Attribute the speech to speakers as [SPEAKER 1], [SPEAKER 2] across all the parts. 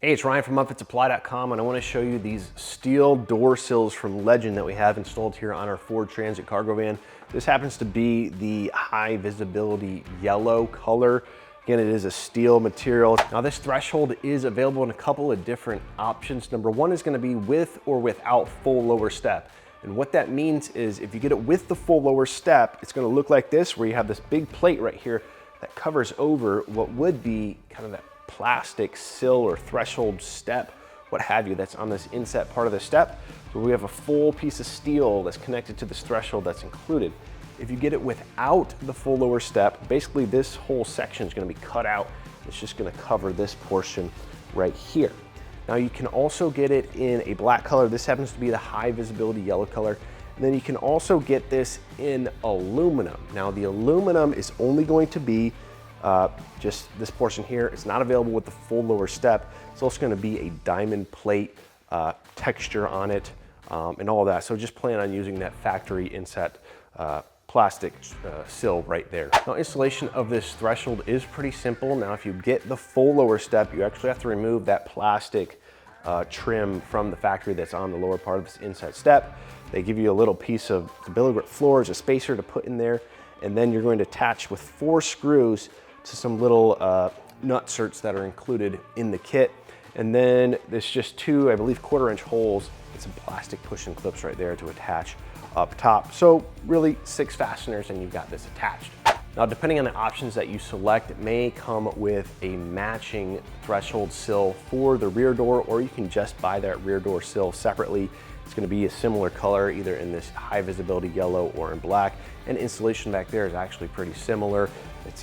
[SPEAKER 1] Hey, it's Ryan from upfitsupply.com, and I want to show you these steel door sills from Legend that we have installed here on our Ford Transit cargo van. This happens to be the high visibility yellow color. Again, it is a steel material. Now this threshold is available in a couple of different options. Number one is going to be with or without full lower step. And what that means is if you get it with the full lower step, it's going to look like this, where you have this big plate right here that covers over what would be kind of that plastic sill or threshold step, what have you, that's on this inset part of the step. So we have a full piece of steel that's connected to this threshold that's included. If you get it without the full lower step, basically this whole section is going to be cut out. It's just going to cover this portion right here. Now you can also get it in a black color. This happens to be the high visibility yellow color. And then you can also get this in aluminum. Now the aluminum is only going to be just this portion here. It's not available with the full lower step. It's also going to be a diamond plate texture on it and all that. So just plan on using that factory inset plastic sill right there. Now installation of this threshold is pretty simple. Now if you get the full lower step, you actually have to remove that plastic trim from the factory that's on the lower part of this inset step. They give you a little piece of billet grip floors, a spacer to put in there, and then you're going to attach with 4 screws to some little nutserts that are included in the kit. And then there's just 2, I believe, 1/4-inch holes and some plastic push-in clips right there to attach up top. So really 6 fasteners and you've got this attached. Now, depending on the options that you select, it may come with a matching threshold sill for the rear door, or you can just buy that rear door sill separately. It's going to be a similar color, either in this high visibility yellow or in black. And installation back there is actually pretty similar.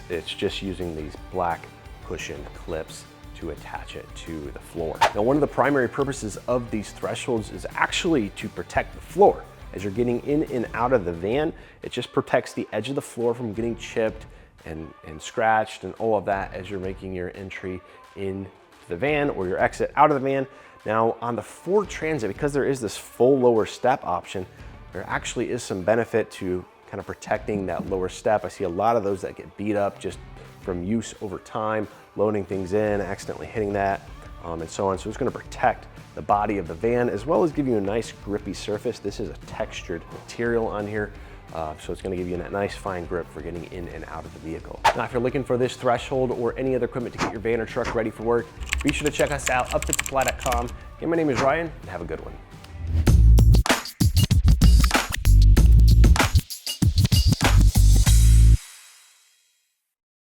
[SPEAKER 1] It's just using these black push-in clips to attach it to the floor. Now, one of the primary purposes of these thresholds is actually to protect the floor. As you're getting in and out of the van, it just protects the edge of the floor from getting chipped and scratched and all of that as you're making your entry into the van or your exit out of the van. Now on the Ford Transit, because there is this full lower step option, there actually is some benefit to kind of protecting that lower step. I see a lot of those that get beat up just from use over time, loading things in, accidentally hitting that, and so on. So it's going to protect the body of the van as well as give you a nice grippy surface. This is a textured material on here, so it's going to give you that nice fine grip for getting in and out of the vehicle. Now, if you're looking for this threshold or any other equipment to get your van or truck ready for work, be sure to check us out, upfitsupply.com. Again, my name is Ryan, and have a good one.